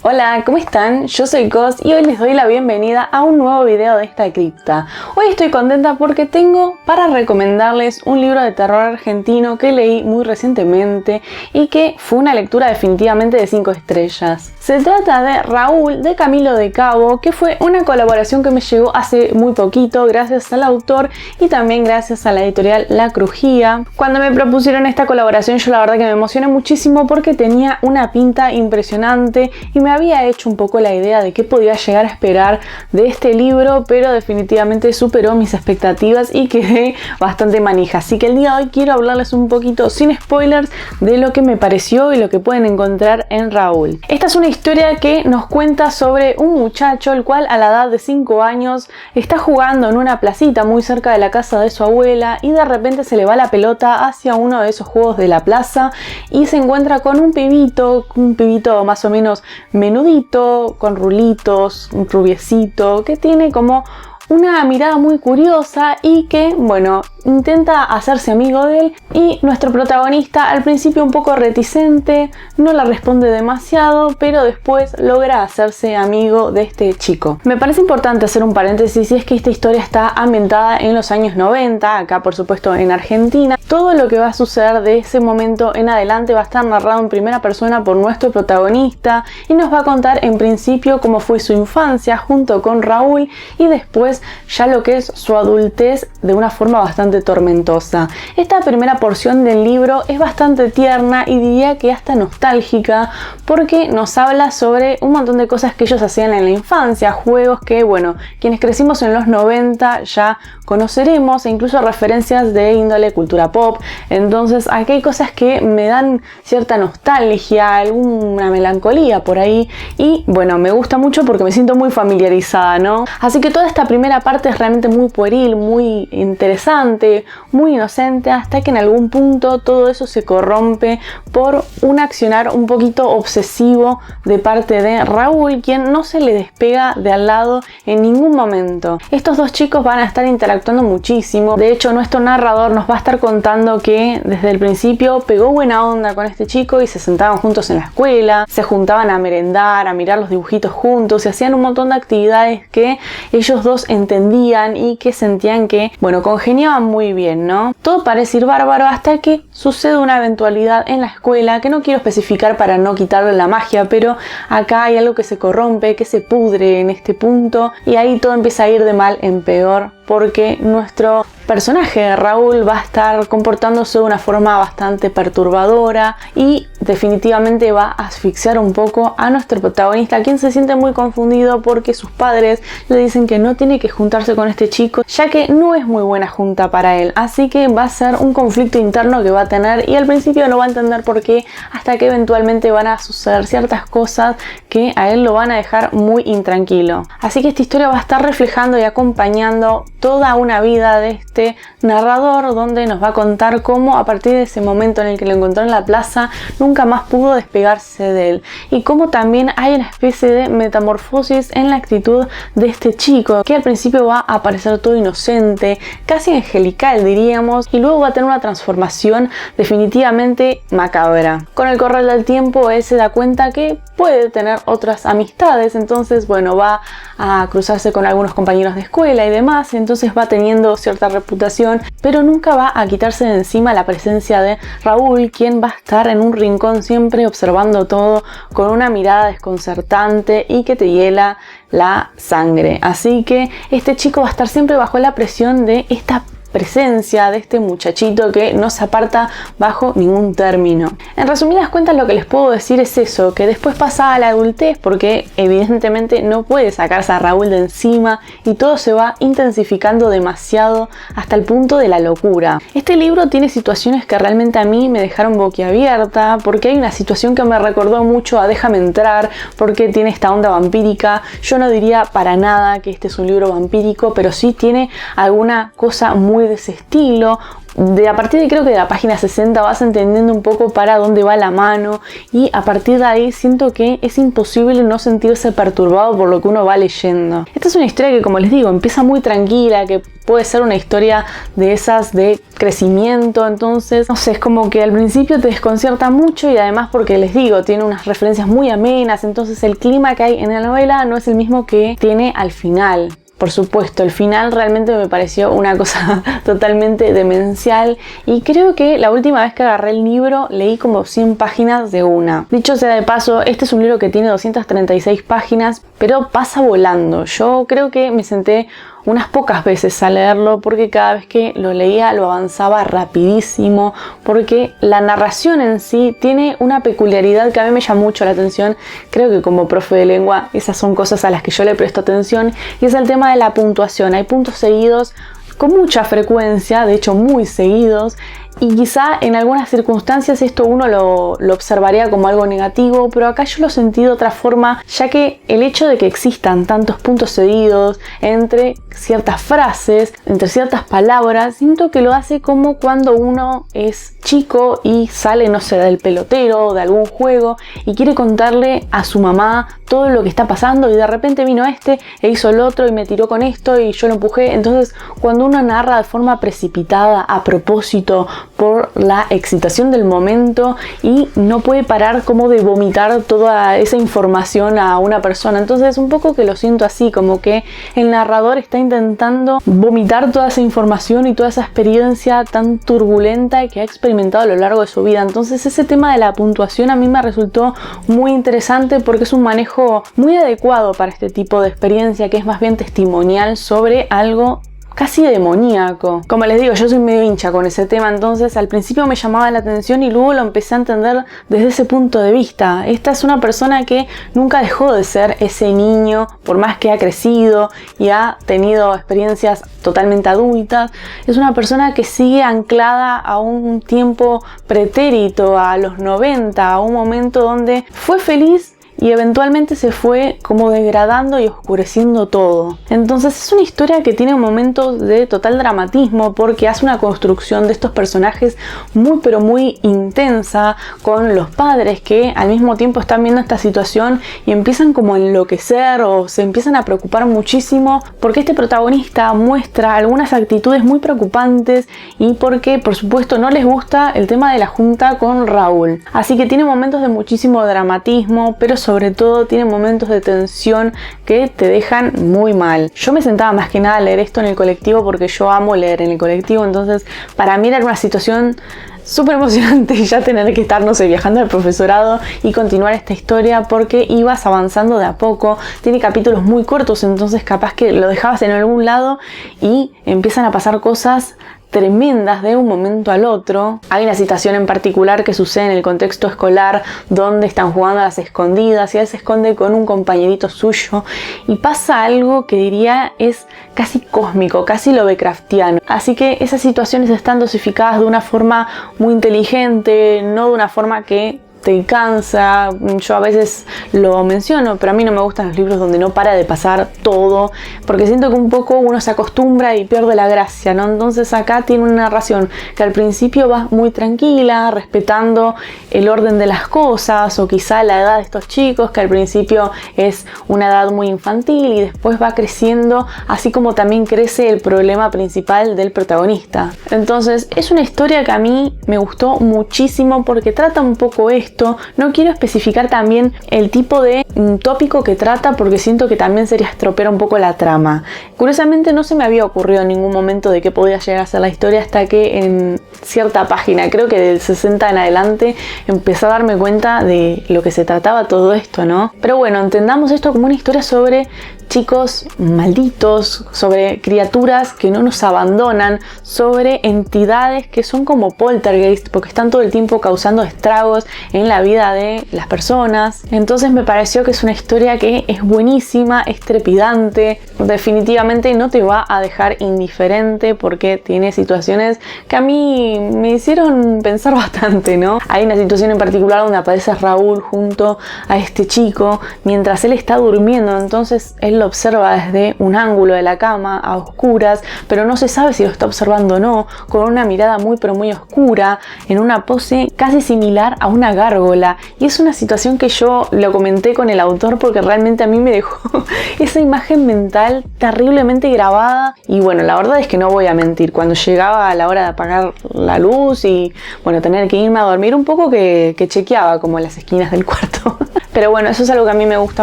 Hola, ¿cómo están? Yo soy Cos y hoy les doy la bienvenida a un nuevo video de esta cripta. Hoy estoy contenta porque tengo para recomendarles un libro de terror argentino que leí muy recientemente y que fue una lectura definitivamente de 5 estrellas. Se trata de Raúl de Camilo de Cabo, que fue una colaboración que me llegó hace muy poquito gracias al autor y también gracias a la editorial La Crujía. Cuando me propusieron esta colaboración yo la verdad que me emocioné muchísimo porque tenía una pinta impresionante y me había hecho un poco la idea de qué podía llegar a esperar de este libro, pero definitivamente superó mis expectativas y quedé bastante manija. Así que el día de hoy quiero hablarles un poquito sin spoilers de lo que me pareció y lo que pueden encontrar en Raúl. Esta es una historia que nos cuenta sobre un muchacho el cual a la edad de 5 años está jugando en una placita muy cerca de la casa de su abuela y de repente se le va la pelota hacia uno de esos juegos de la plaza y se encuentra con un pibito más o menos menudito, con rulitos, un rubiecito, que tiene como una mirada muy curiosa y que, bueno, intenta hacerse amigo de él y nuestro protagonista al principio un poco reticente, no la responde demasiado, pero después logra hacerse amigo de este chico. Me parece importante hacer un paréntesis y es que esta historia está ambientada en los años 90, acá por supuesto en Argentina. Todo lo que va a suceder de ese momento en adelante va a estar narrado en primera persona por nuestro protagonista y nos va a contar en principio cómo fue su infancia junto con Raúl y después ya lo que es su adultez de una forma bastante tormentosa. Esta primera porción del libro es bastante tierna y diría que hasta nostálgica porque nos habla sobre un montón de cosas que ellos hacían en la infancia, juegos que, bueno, quienes crecimos en los 90 ya conoceremos e incluso referencias de índole cultura pop. Entonces aquí hay cosas que me dan cierta nostalgia, alguna melancolía por ahí y bueno, me gusta mucho porque me siento muy familiarizada, ¿no? Así que toda esta primera parte es realmente muy pueril, muy interesante, muy inocente, hasta que en algún punto todo eso se corrompe por un accionar un poquito obsesivo de parte de Raúl, quien no se le despega de al lado en ningún momento. Estos dos chicos van a estar interactuando muchísimo. De hecho, nuestro narrador nos va a estar contando que desde el principio pegó buena onda con este chico y se sentaban juntos en la escuela, se juntaban a merendar, a mirar los dibujitos juntos y hacían un montón de actividades que ellos dos entendían y que sentían que, bueno, congeniaban muy bien, ¿no? Todo parece ir bárbaro hasta que sucede una eventualidad en la escuela que no quiero especificar para no quitarle la magia, pero acá hay algo que se corrompe, que se pudre en este punto y ahí todo empieza a ir de mal en peor porque nuestro personaje Raúl va a estar comportándose de una forma bastante perturbadora y definitivamente va a asfixiar un poco a nuestro protagonista, quien se siente muy confundido porque sus padres le dicen que no tiene que juntarse con este chico ya que no es muy buena junta para él, así que va a ser un conflicto interno que va a tener y al principio no va a entender por qué hasta que eventualmente van a suceder ciertas cosas que a él lo van a dejar muy intranquilo. Así que esta historia va a estar reflejando y acompañando toda una vida de este narrador donde nos va a contar cómo a partir de ese momento en el que lo encontró en la plaza nunca más pudo despegarse de él y cómo también hay una especie de metamorfosis en la actitud de este chico que al principio va a parecer todo inocente, casi angelical diríamos, y luego va a tener una transformación definitivamente macabra. Con el correr del tiempo él se da cuenta que puede tener otras amistades, entonces bueno, va a cruzarse con algunos compañeros de escuela y demás, entonces va teniendo cierta reputación, pero nunca va a quitarse de encima la presencia de Raúl, quien va a estar en un rincón siempre observando todo con una mirada desconcertante y que te hiela la sangre. Así que este chico va a estar siempre bajo la presión de esta presencia de este muchachito que no se aparta bajo ningún término. En resumidas cuentas lo que les puedo decir es eso, que después pasa a la adultez porque evidentemente no puede sacarse a Raúl de encima y todo se va intensificando demasiado hasta el punto de la locura. Este libro tiene situaciones que realmente a mí me dejaron boquiabierta porque hay una situación que me recordó mucho a Déjame entrar porque tiene esta onda vampírica. Yo no diría para nada que este es un libro vampírico, pero sí tiene alguna cosa muy muy de ese estilo. A partir de creo que de la página 60 vas entendiendo un poco para dónde va la mano, y a partir de ahí siento que es imposible no sentirse perturbado por lo que uno va leyendo. Esta es una historia que, como les digo, empieza muy tranquila, que puede ser una historia de esas de crecimiento, entonces no sé, es como que al principio te desconcierta mucho, y además porque les digo, tiene unas referencias muy amenas, entonces el clima que hay en la novela no es el mismo que tiene al final. Por supuesto, el final realmente me pareció una cosa totalmente demencial, y creo que la última vez que agarré el libro leí como 100 páginas de una. Dicho sea de paso, este es un libro que tiene 236 páginas, pero pasa volando. Yo creo que me senté unas pocas veces a leerlo, porque cada vez que lo leía lo avanzaba rapidísimo, porque la narración en sí tiene una peculiaridad que a mí me llama mucho la atención. Creo que como profe de lengua esas son cosas a las que yo le presto atención, y es el tema de la puntuación. Hay puntos seguidos con mucha frecuencia, de hecho muy seguidos, y quizá en algunas circunstancias esto uno lo observaría como algo negativo, pero acá yo lo sentí de otra forma, ya que el hecho de que existan tantos puntos seguidos entre ciertas frases, entre ciertas palabras, siento que lo hace como cuando uno es chico y sale, no sé, del pelotero o de algún juego y quiere contarle a su mamá todo lo que está pasando, y de repente vino este e hizo el otro y me tiró con esto y yo lo empujé. Entonces, cuando uno narra de forma precipitada, a propósito, por la excitación del momento, y no puede parar como de vomitar toda esa información a una persona, entonces un poco que lo siento así, como que el narrador está intentando vomitar toda esa información y toda esa experiencia tan turbulenta que ha experimentado a lo largo de su vida. Entonces ese tema de la puntuación a mí me resultó muy interesante, porque es un manejo muy adecuado para este tipo de experiencia, que es más bien testimonial sobre algo casi demoníaco. Como les digo, yo soy medio hincha con ese tema, entonces al principio me llamaba la atención y luego lo empecé a entender desde ese punto de vista. Esta es una persona que nunca dejó de ser ese niño, por más que ha crecido y ha tenido experiencias totalmente adultas. Es una persona que sigue anclada a un tiempo pretérito, a los 90, a un momento donde fue feliz y eventualmente se fue como degradando y oscureciendo todo. Entonces es una historia que tiene momentos de total dramatismo, porque hace una construcción de estos personajes muy pero muy intensa, con los padres que al mismo tiempo están viendo esta situación y empiezan como a enloquecer o se empiezan a preocupar muchísimo, porque este protagonista muestra algunas actitudes muy preocupantes, y porque por supuesto no les gusta el tema de la junta con Raúl. Así que tiene momentos de muchísimo dramatismo, pero sobre todo tiene momentos de tensión que te dejan muy mal. Yo me sentaba más que nada a leer esto en el colectivo, porque yo amo leer en el colectivo, entonces para mí era una situación súper emocionante ya tener que estar, no sé, viajando al profesorado y continuar esta historia, porque ibas avanzando de a poco. Tiene capítulos muy cortos, entonces capaz que lo dejabas en algún lado y empiezan a pasar cosas tremendas de un momento al otro. Hay una situación en particular que sucede en el contexto escolar, donde están jugando a las escondidas y él se esconde con un compañerito suyo y pasa algo que diría es casi cósmico, casi lovecraftiano. Así que esas situaciones están dosificadas de una forma muy inteligente, no de una forma que te cansa. Yo a veces lo menciono, pero a mí no me gustan los libros donde no para de pasar todo, porque siento que un poco uno se acostumbra y pierde la gracia, ¿no? Entonces acá tiene una narración que al principio va muy tranquila, respetando el orden de las cosas, o quizá la edad de estos chicos, que al principio es una edad muy infantil y después va creciendo, así como también crece el problema principal del protagonista. Entonces es una historia que a mí me gustó muchísimo, porque trata un poco esto. No quiero especificar también el tipo de tópico que trata, porque siento que también sería estropear un poco la trama. Curiosamente no se me había ocurrido en ningún momento de qué podía llegar a ser la historia, hasta que en cierta página, creo que del 60 en adelante, empecé a darme cuenta de lo que se trataba todo esto, ¿no? Pero bueno, entendamos esto como una historia sobre chicos malditos, sobre criaturas que no nos abandonan, sobre entidades que son como poltergeist, porque están todo el tiempo causando estragos en en la vida de las personas. Entonces me pareció que es una historia que es buenísima, es trepidante, definitivamente no te va a dejar indiferente porque tiene situaciones que a mí me hicieron pensar bastante, ¿no? Hay una situación en particular donde aparece Raúl junto a este chico mientras él está durmiendo, entonces él lo observa desde un ángulo de la cama a oscuras, pero no se sabe si lo está observando o no, con una mirada muy pero muy oscura, en una pose casi similar a una gárgola, y es una situación que yo lo comenté con el autor porque realmente a mí me dejó esa imagen mental terriblemente grabada. Y bueno, la verdad es que no voy a mentir, cuando llegaba a la hora de apagar la luz y bueno, tener que irme a dormir, un poco que chequeaba como las esquinas del cuarto. Pero bueno, eso es algo que a mí me gusta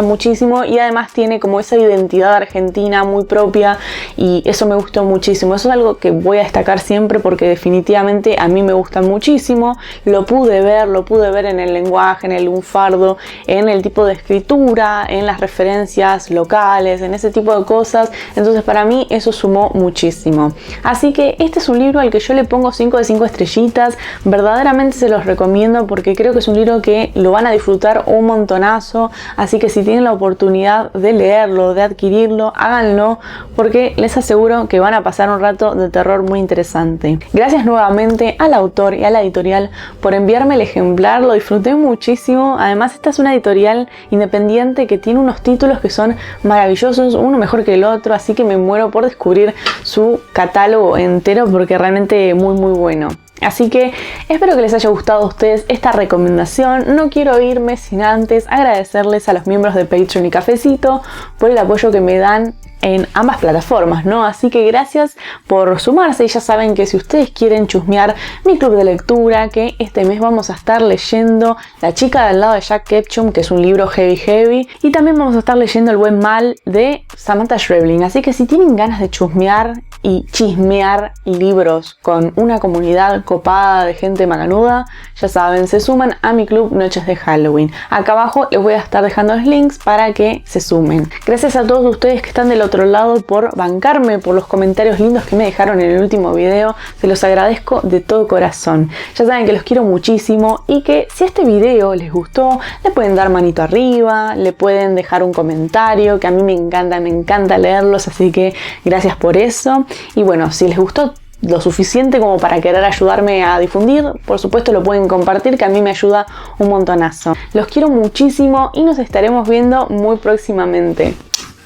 muchísimo y además tiene como esa identidad argentina muy propia y eso me gustó muchísimo. Eso es algo que voy a destacar siempre porque definitivamente a mí me gusta muchísimo. Lo pude ver en el lenguaje, en el lunfardo, en el tipo de escritura, en las referencias locales, en ese tipo de cosas. Entonces para mí eso sumó muchísimo. Así que este es un libro al que yo le pongo 5 de 5 estrellitas. Verdaderamente se los recomiendo porque creo que es un libro que lo van a disfrutar un montón. Así que si tienen la oportunidad de leerlo, de adquirirlo, háganlo porque les aseguro que van a pasar un rato de terror muy interesante. Gracias nuevamente al autor y a la editorial por enviarme el ejemplar, lo disfruté muchísimo. Además esta es una editorial independiente que tiene unos títulos que son maravillosos, uno mejor que el otro, así que me muero por descubrir su catálogo entero porque realmente muy bueno. Así que espero que les haya gustado a ustedes esta recomendación. No quiero irme sin antes agradecerles a los miembros de Patreon y Cafecito por el apoyo que me dan en ambas plataformas, ¿no? Así que gracias por sumarse y ya saben que si ustedes quieren chusmear mi club de lectura, que este mes vamos a estar leyendo La chica del lado de Jack Ketchum, que es un libro heavy, y también vamos a estar leyendo El buen mal de Samantha Schweblin. Así que si tienen ganas de chusmear y chismear libros con una comunidad copada de gente macanuda, ya saben, se suman a mi club Noches de Halloween. Acá abajo les voy a estar dejando los links para que se sumen. Gracias a todos ustedes que están del otro lado por bancarme, por los comentarios lindos que me dejaron en el último video, se los agradezco de todo corazón. Ya saben que los quiero muchísimo y que si este video les gustó, le pueden dar manito arriba, le pueden dejar un comentario, que a mí me encanta leerlos, así que gracias por eso. Y bueno, si les gustó lo suficiente como para querer ayudarme a difundir, por supuesto lo pueden compartir, que a mí me ayuda un montonazo. Los quiero muchísimo y nos estaremos viendo muy próximamente.